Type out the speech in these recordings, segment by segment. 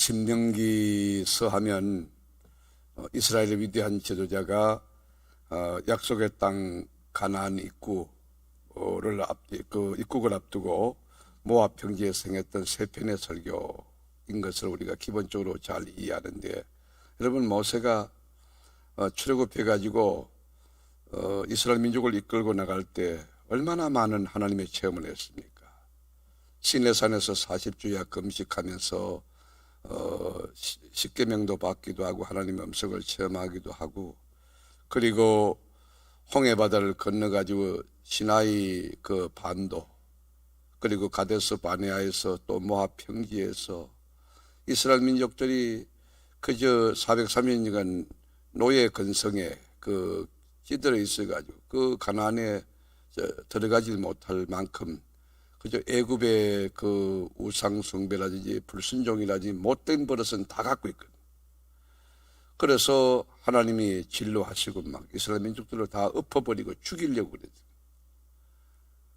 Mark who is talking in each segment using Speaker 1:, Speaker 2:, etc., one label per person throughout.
Speaker 1: 신명기서 하면 이스라엘의 위대한 지도자가 약속의 땅 가나안 입국을 앞두고 모압 평지에 행했던 세 편의 설교인 것을 우리가 기본적으로 잘 이해하는데, 여러분, 모세가 출애굽해가지고 이스라엘 민족을 이끌고 나갈 때 얼마나 많은 하나님의 체험을 했습니까? 시내산에서 40주야 금식하면서 십계명도 받기도 하고 하나님의 음성을 체험하기도 하고, 그리고 홍해바다를 건너가지고 시나이 그 반도, 그리고 가데스 바네아에서 또 모압 평지에서 이스라엘 민족들이 그저 430년간 노예 근성에 찌들어 있어가지고 그 가나안에 들어가지 못할 만큼 그저 애굽의 그 우상 숭배라든지 불순종이라든지 못된 버릇은 다 갖고 있거든요. 그래서 하나님이 진노하시고 막 이스라엘 민족들을 다 엎어버리고 죽이려고 그랬어요.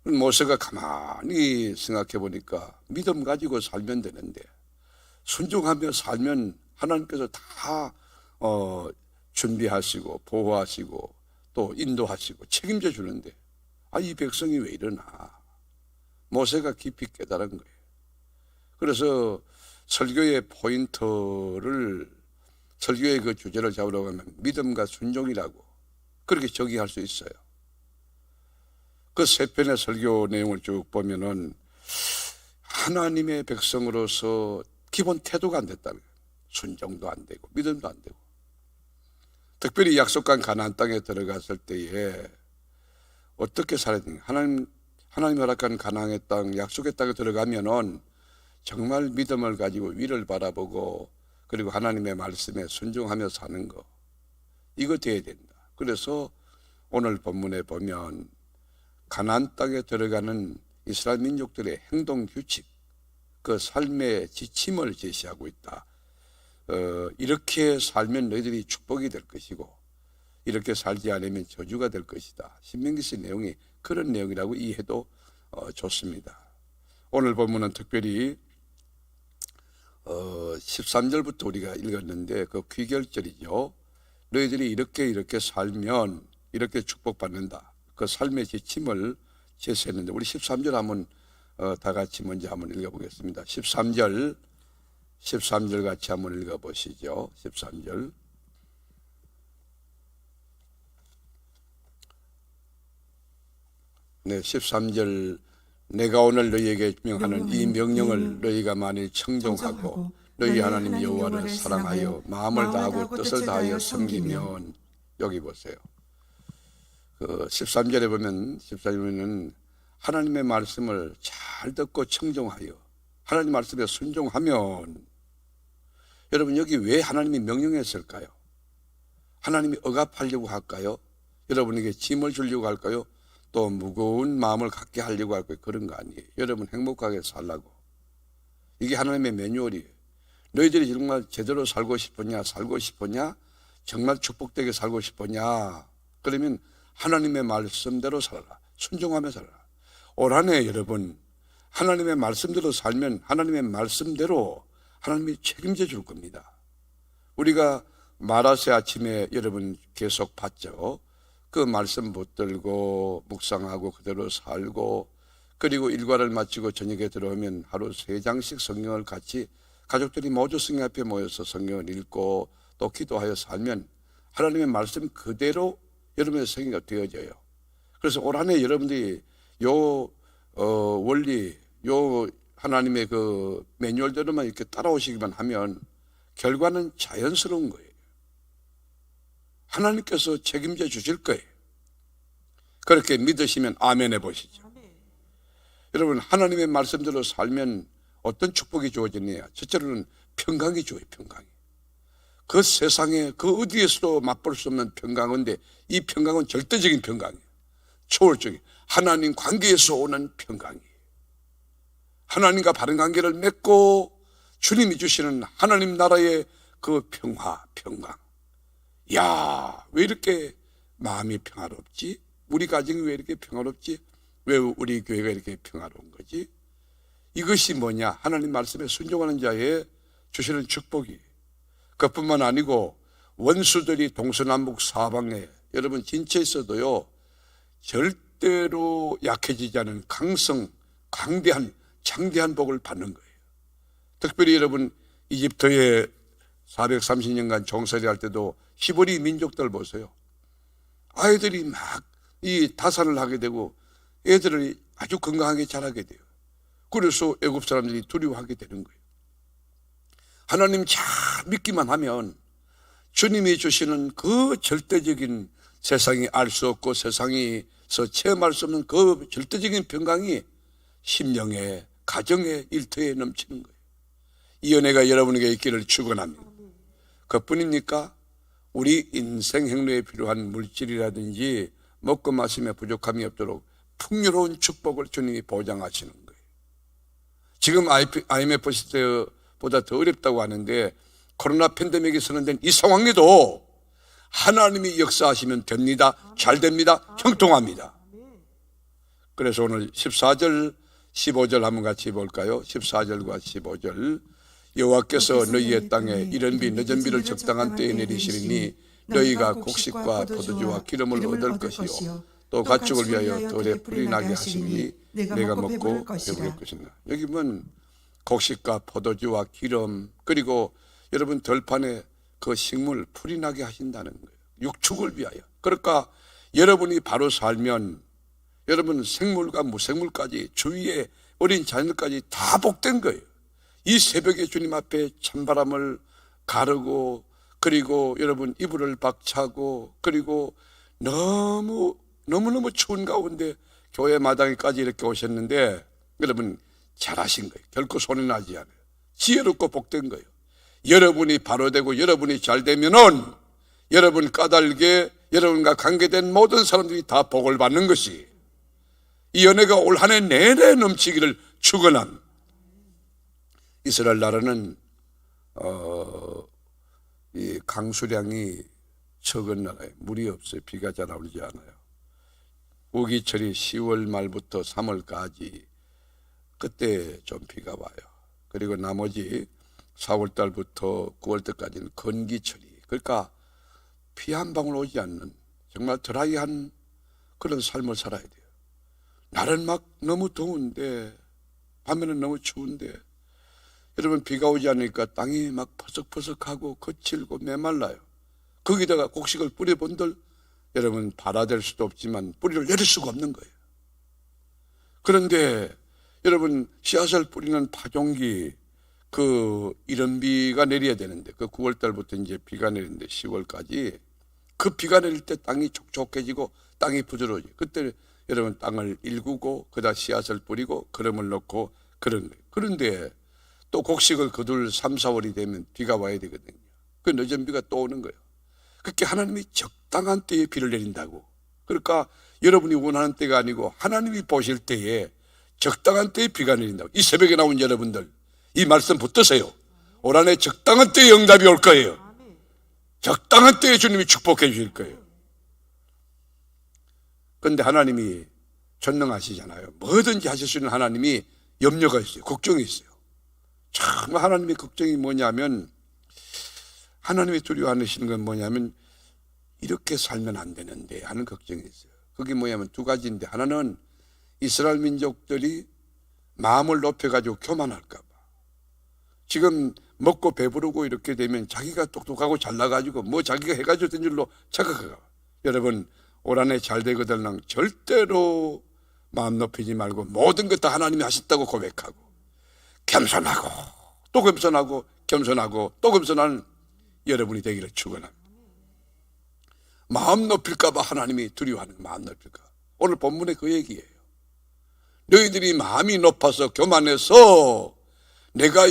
Speaker 1: 모세가 가만히 생각해 보니까 믿음 가지고 살면 되는데, 순종하며 살면 하나님께서 다 준비하시고 보호하시고 또 인도하시고 책임져 주는데, 이 백성이 왜 이러나? 모세가 깊이 깨달은 거예요. 그래서 설교의 포인트를, 설교의 그 주제를 잡으려고 하면 믿음과 순종이라고 그렇게 정의할 수 있어요. 그 세 편의 설교 내용을 쭉 보면은 하나님의 백성으로서 기본 태도가 안 됐다는 거예요. 순종도 안 되고 믿음도 안 되고. 특별히 약속한 가나안 땅에 들어갔을 때에 어떻게 살아야 되는가? 하나님 허락한 가나안의 땅, 약속의 땅에 들어가면은 정말 믿음을 가지고 위를 바라보고, 그리고 하나님의 말씀에 순종하며 사는 거, 이거 돼야 된다. 그래서 오늘 본문에 보면 가나안 땅에 들어가는 이스라엘 민족들의 행동 규칙, 그 삶의 지침을 제시하고 있다. 이렇게 살면 너희들이 축복이 될 것이고, 이렇게 살지 않으면 저주가 될 것이다. 신명기서 내용이 그런 내용이라고 이해해도 좋습니다. 오늘 본문은 특별히 13절부터 우리가 읽었는데 그 귀결절이죠. 너희들이 이렇게 살면 이렇게 축복받는다. 그 삶의 지침을 제시했는데, 우리 13절 한번 다 같이 먼저 한번 읽어보겠습니다. 13절 같이 한번 읽어보시죠. 13절. 네, 13절. 내가 오늘 너희에게 명하는 이 명령을 너희가 만일 청종하고 너희 하나님 여호와를 사랑하여 마음을 다하고 뜻을 다하여 섬기면, 여기 보세요. 그 13절에 보면, 14절에는 하나님의 말씀을 잘 듣고 청종하여 하나님 말씀에 순종하면, 여러분, 여기 왜 하나님이 명령했을까요? 하나님이 억압하려고 할까요? 여러분에게 짐을 주려고 할까요? 또 무거운 마음을 갖게 하려고 할 거예요. 그런 거 아니에요. 여러분 행복하게 살라고. 이게 하나님의 매뉴얼이에요. 너희들이 정말 제대로 살고 싶으냐, 정말 축복되게 살고 싶으냐, 그러면 하나님의 말씀대로 살아라. 순종하며 살아라. 올 한 해 여러분, 하나님의 말씀대로 살면 하나님의 말씀대로 하나님이 책임져 줄 겁니다. 우리가 마라세 아침에 여러분 계속 봤죠. 그 말씀 붙들고 묵상하고 그대로 살고, 그리고 일과를 마치고 저녁에 들어오면 하루 3장씩 성경을 같이 가족들이 모두 성경 앞에 모여서 성경을 읽고 또 기도하여 살면 하나님의 말씀 그대로 여러분의 생애가 되어져요. 그래서 올 한 해 여러분들이 원리, 하나님의 그 매뉴얼대로만 이렇게 따라오시기만 하면 결과는 자연스러운 거예요. 하나님께서 책임져 주실 거예요. 그렇게 믿으시면 아멘 해보시죠. 여러분, 하나님의 말씀대로 살면 어떤 축복이 주어지느냐? 첫째로는 평강이 주어요. 평강이. 그 세상에 그 어디에서도 맛볼 수 없는 평강인데, 이 평강은 절대적인 평강이에요. 초월적인 하나님 관계에서 오는 평강이에요. 하나님과 바른 관계를 맺고 주님이 주시는 하나님 나라의 그 평강. 야, 왜 이렇게 마음이 평화롭지? 우리 가정이 왜 이렇게 평화롭지? 왜 우리 교회가 이렇게 평화로운 거지? 이것이 뭐냐? 하나님 말씀에 순종하는 자의 주시는 축복이 그뿐만 아니고 원수들이 동서남북 사방에 여러분 진짜 있어도요 절대로 약해지지 않은 강성, 강대한, 장대한 복을 받는 거예요. 특별히 여러분 이집트에 430년간 종살이 할 때도 히브리 민족들 보세요. 아이들이 막 이 다산을 하게 되고 애들을 아주 건강하게 자라게 돼요. 그래서 애굽 사람들이 두려워하게 되는 거예요. 하나님 잘 믿기만 하면 주님이 주시는 그 절대적인 세상이 알 수 없고 세상에서 체험할 수 없는 그 절대적인 평강이 심령에, 가정에, 일터에 넘치는 거예요. 이 은혜가 여러분에게 있기를 축원합니다. 그뿐입니까? 우리 인생 행로에 필요한 물질이라든지 먹고 마심에 부족함이 없도록 풍요로운 축복을 주님이 보장하시는 거예요. 지금 IMF 시대보다 더 어렵다고 하는데 코로나 팬데믹이 선언된 이 상황에도 하나님이 역사하시면 됩니다. 잘 됩니다. 형통합니다. 그래서 오늘 14절, 15절 한번 같이 볼까요? 14절과 15절. 여호와께서 너희의 땅에 이른 비 늦은 비를 적당한 때에 내리시리니 너희가 곡식과 포도주와 기름을 얻을 것이요 또 가축을 위하여 돌에 풀이 나게 하시니 내가 먹고 배부를 것이다. 여기 보면 곡식과 포도주와 기름 그리고 여러분 들판에 그 식물 풀이 나게 하신다는 거예요. 육축을 위하여. 그러니까 여러분이 바로 살면 여러분 생물과 무생물까지 주위에 어린 자녀까지 다 복된 거예요. 이 새벽에 주님 앞에 찬바람을 가르고 그리고 여러분 이불을 박차고 그리고 너무너무 추운 가운데 교회 마당에까지 이렇게 오셨는데 여러분 잘하신 거예요. 결코 손해나지 않아요. 지혜롭고 복된 거예요. 여러분이 바로 되고 여러분이 잘 되면은 여러분 까닭에 여러분과 관계된 모든 사람들이 다 복을 받는 것이 이 은혜가 올 한 해 내내 넘치기를 축원합니다. 이스라엘 나라는 이 강수량이 적은 나라예요. 물이 없어요. 비가 잘 오지 않아요. 우기철이 10월 말부터 3월까지 그때 좀 비가 와요. 그리고 나머지 4월 달부터 9월 때까지는 건기철이 그러니까 피 한 방울 오지 않는 정말 드라이한 그런 삶을 살아야 돼요. 날은 막 너무 더운데 밤에는 너무 추운데 여러분 비가 오지 않으니까 땅이 막 퍼석퍼석하고 거칠고 메말라요. 거기다가 곡식을 뿌려본들 여러분 발아될 수도 없지만 뿌리를 내릴 수가 없는 거예요. 그런데 여러분 씨앗을 뿌리는 파종기 그 이른 비가 내려야 되는데 그 9월 달부터 이제 비가 내리는데 10월까지 그 비가 내릴 때 땅이 촉촉해지고 땅이 부드러워져요. 그때 여러분 땅을 일구고 그다 씨앗을 뿌리고 거름을 넣고 그런 거예요. 그런데 또 곡식을 거둘 3, 4월이 되면 비가 와야 되거든요. 그 늦은 비가 또 오는 거예요. 그렇게 하나님이 적당한 때에 비를 내린다고. 그러니까 여러분이 원하는 때가 아니고 하나님이 보실 때에 적당한 때에 비가 내린다고. 이 새벽에 나온 여러분들 이 말씀 붙드세요. 올 한 해 적당한 때에 응답이 올 거예요. 적당한 때에 주님이 축복해 주실 거예요. 그런데 하나님이 전능하시잖아요. 뭐든지 하실 수 있는 하나님이 염려가 있어요. 걱정이 있어요. 정말 하나님의 걱정이 뭐냐면 하나님이 두려워하시는 건 뭐냐면 이렇게 살면 안 되는데 하는 걱정이 있어요. 그게 뭐냐면 두 가지인데 하나는 이스라엘 민족들이 마음을 높여가지고 교만할까 봐. 지금 먹고 배부르고 이렇게 되면 자기가 똑똑하고 잘나가지고 뭐 자기가 해가지고 된 줄로 착각해요. 여러분 올 한 해 잘 되거든 절대로 마음 높이지 말고 모든 것 다 하나님이 하셨다고 고백하고 겸손하고 또 겸손하고 겸손하고 또 겸손한 여러분이 되기를 축원합니다. 마음 높일까 봐 하나님이 두려워하는 마음 높일까. 오늘 본문에 그 얘기예요. 너희들이 마음이 높아서 교만해서 내가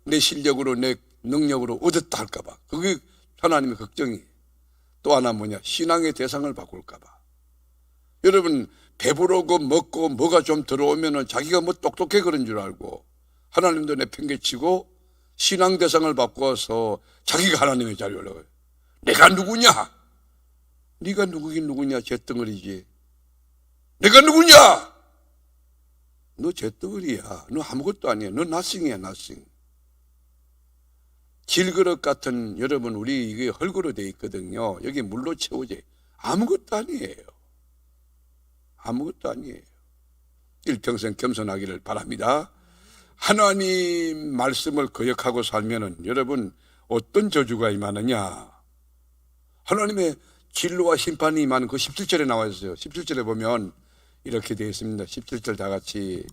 Speaker 1: 내 실력으로 내 능력으로 얻었다 할까 봐. 그게 하나님의 걱정이. 또 하나 뭐냐, 신앙의 대상을 바꿀까 봐. 여러분 배부르고 먹고 뭐가 좀 들어오면은 자기가 뭐 똑똑해 그런 줄 알고 하나님도 내팽개치고 신앙 대상을 바꿔서 자기가 하나님의 자리에 올라가요. 내가 누구냐? 네가 누구긴 누구냐? 잿덩어리지. 내가 누구냐? 너 잿덩어리야. 너 아무것도 아니야. 너 nothing이야, nothing. 질그릇 같은 여러분 우리 이게 흙으로 돼 있거든요. 여기 물로 채워져 아무것도 아니에요. 아무것도 아니에요. 일평생 겸손하기를 바랍니다. 하나님 말씀을 거역하고 살면은 여러분 어떤 저주가 임하느냐? 하나님의 진노와 심판이 임하는 그 17절에 나와 있어요. 17절에 보면 이렇게 되어 있습니다. 17절 다 같이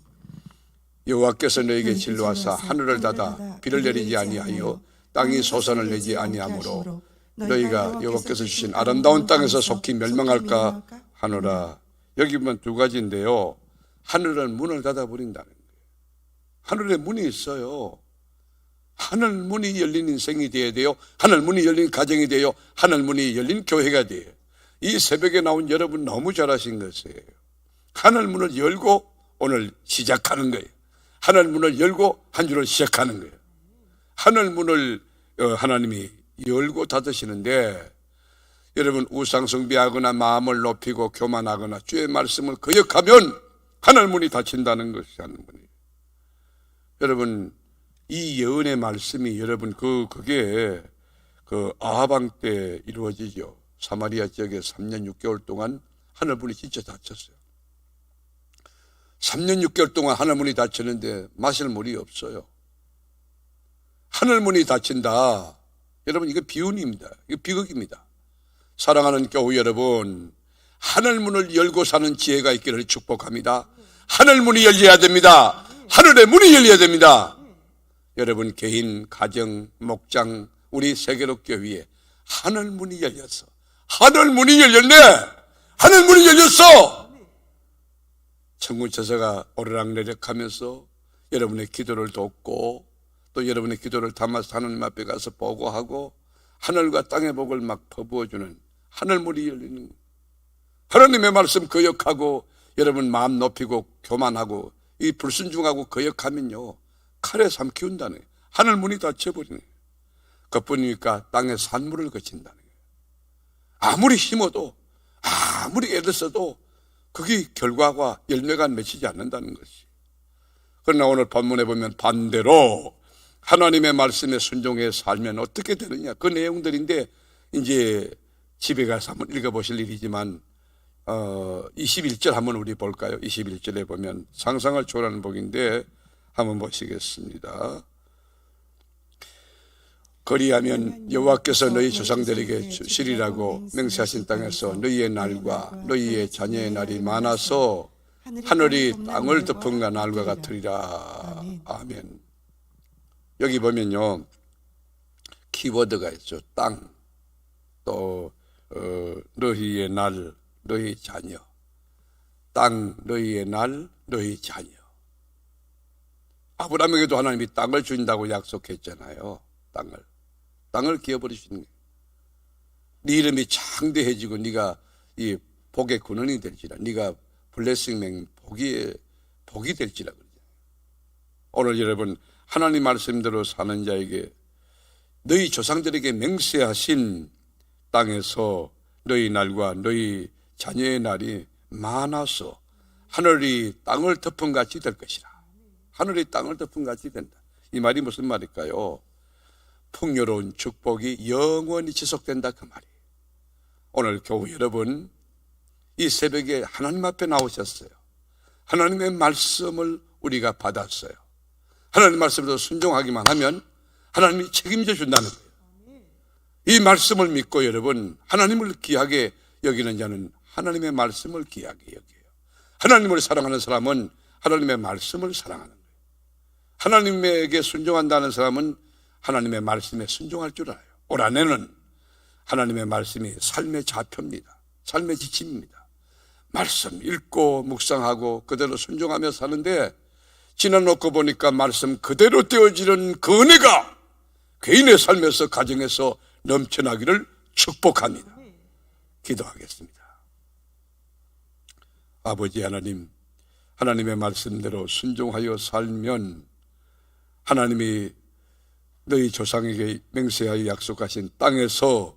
Speaker 1: 여호와께서 너에게 진노하사 하늘을 닫아 비를 내리지 아니하여 땅이 소산을 내지 아니하므로 너희가 여호와께서 주신 아름다운 땅에서 속히 멸망할까 하노라. 여기 보면 두 가지인데요. 하늘은 문을 닫아버린다는 거예요. 하늘에 문이 있어요. 하늘 문이 열린 인생이 되어야 돼요. 하늘 문이 열린 가정이 돼요. 하늘 문이 열린 교회가 돼요. 이 새벽에 나온 여러분 너무 잘하신 것이에요. 하늘 문을 열고 오늘 시작하는 거예요. 하늘 문을 열고 한 주를 시작하는 거예요. 하늘 문을 하나님이 열고 닫으시는데 여러분 우상 숭배하거나 마음을 높이고 교만하거나 주의 말씀을 거역하면 하늘 문이 닫힌다는 것이 하는 분이에요. 여러분 이 예언의 말씀이 여러분 그게 아하방 때 이루어지죠. 사마리아 지역에 3년 6개월 동안 하늘문이 진짜 닫혔어요. 3년 6개월 동안 하늘문이 닫혔는데 마실 물이 없어요. 하늘문이 닫힌다. 여러분 이거 비운입니다. 이거 비극입니다. 사랑하는 교회 여러분, 하늘문을 열고 사는 지혜가 있기를 축복합니다. 하늘문이 열려야 됩니다. 하늘의 문이 열려야 됩니다. 여러분 개인, 가정, 목장, 우리 세계로교회에 하늘문이 열렸어. 하늘문이 열렸네. 하늘문이 열렸어. 천군천사가 오르락내락하면서 여러분의 기도를 돕고 또 여러분의 기도를 담아서 하나님 앞에 가서 보고하고 하늘과 땅의 복을 막 퍼부어주는 하늘문이 열리는 거예요. 하나님의 말씀 거역하고 여러분 마음 높이고 교만하고 이 불순종하고 거역하면요 칼에 삼키운다는 거예요. 하늘문이 닫혀버리는 거예요. 그뿐이니까 땅에 산물을 거친다는 거예요. 아무리 심어도 아무리 애를 써도 그게 결과가 열매가 맺히지 않는다는 것이. 그러나 오늘 본문에 보면 반대로 하나님의 말씀에 순종해 살면 어떻게 되느냐 그 내용들인데 이제 집에 가서 한번 읽어보실 일이지만 21절 한번 우리 볼까요? 21절에 보면 상상을 초월하는 복인데 한번 보시겠습니다. 그리하면 여호와께서 너희 조상들에게 주시리라고 맹세하신 땅에서 너희의 날과 너희의 자녀의 날이 많아서 하늘이 땅을 덮은가 날과 같으리라. 아멘. 여기 보면요 키워드가 있죠. 땅, 또 너희의 날, 너희 자녀. 땅, 너희의 날, 너희 자녀. 아브라함에게도 하나님이 땅을 주신다고 약속했잖아요. 땅을 기어버리시는 거예요. 네 이름이 창대해지고 네가 이 복의 근원이 될지라. 네가 블레싱맨 복이 될지라 그러죠. 오늘 여러분 하나님 말씀대로 사는 자에게 너희 조상들에게 맹세하신 땅에서 너희 날과 너희 자녀의 날이 많아서 하늘이 땅을 덮은 같이 될 것이라. 하늘이 땅을 덮은 같이 된다. 이 말이 무슨 말일까요? 풍요로운 축복이 영원히 지속된다 그 말이에요. 오늘 교회 여러분 이 새벽에 하나님 앞에 나오셨어요. 하나님의 말씀을 우리가 받았어요. 하나님 말씀에도 순종하기만 하면 하나님이 책임져 준다는 거예요. 이 말씀을 믿고 여러분 하나님을 귀하게 여기는 자는 하나님의 말씀을 귀하게 여겨요. 하나님을 사랑하는 사람은 하나님의 말씀을 사랑하는 거예요. 하나님에게 순종한다는 사람은 하나님의 말씀에 순종할 줄 알아요. 올 한해는 하나님의 말씀이 삶의 좌표입니다. 삶의 지침입니다. 말씀 읽고 묵상하고 그대로 순종하며 사는데 지나놓고 보니까 말씀 그대로 떼어지는 그 은혜가 개인의 삶에서 가정에서 넘쳐나기를 축복합니다. 기도하겠습니다. 아버지 하나님, 하나님의 말씀대로 순종하여 살면 하나님이 너희 조상에게 맹세하여 약속하신 땅에서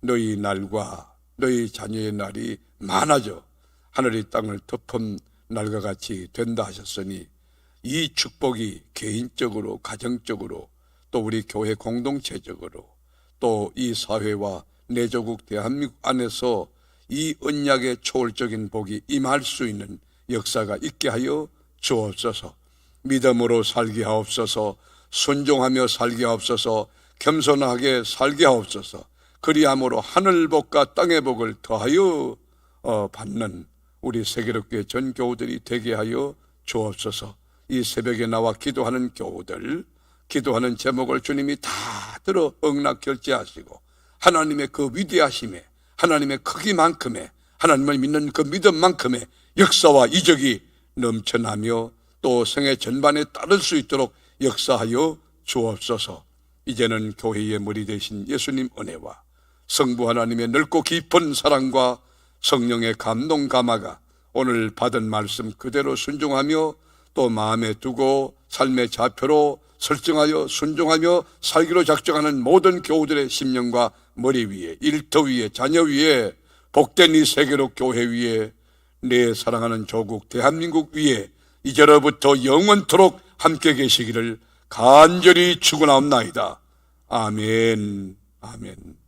Speaker 1: 너희 날과 너희 자녀의 날이 많아져 하늘이 땅을 덮은 날과 같이 된다 하셨으니 이 축복이 개인적으로 가정적으로 또 우리 교회 공동체적으로 또 이 사회와 내 조국 대한민국 안에서 이 언약의 초월적인 복이 임할 수 있는 역사가 있게 하여 주옵소서. 믿음으로 살게 하옵소서. 순종하며 살게 하옵소서. 겸손하게 살게 하옵소서. 그리함으로 하늘 복과 땅의 복을 더하여 받는 우리 세계롭게 전 교우들이 되게 하여 주옵소서. 이 새벽에 나와 기도하는 교우들, 기도하는 제목을 주님이 다 들어 응답 결제하시고 하나님의 그 위대하심에, 하나님의 크기만큼의, 하나님을 믿는 그 믿음만큼의 역사와 이적이 넘쳐나며 또 생애 전반에 따를 수 있도록 역사하여 주옵소서. 이제는 교회의 머리 되신 예수님 은혜와 성부 하나님의 넓고 깊은 사랑과 성령의 감동 감화가 오늘 받은 말씀 그대로 순종하며 또 마음에 두고 삶의 좌표로 설정하여 순종하며 살기로 작정하는 모든 교우들의 심령과 머리 위에, 일터 위에, 자녀 위에, 복된 이 세계로 교회 위에, 내 사랑하는 조국 대한민국 위에 이제로부터 영원토록 함께 계시기를 간절히 축원하옵나이다. 아멘. 아멘.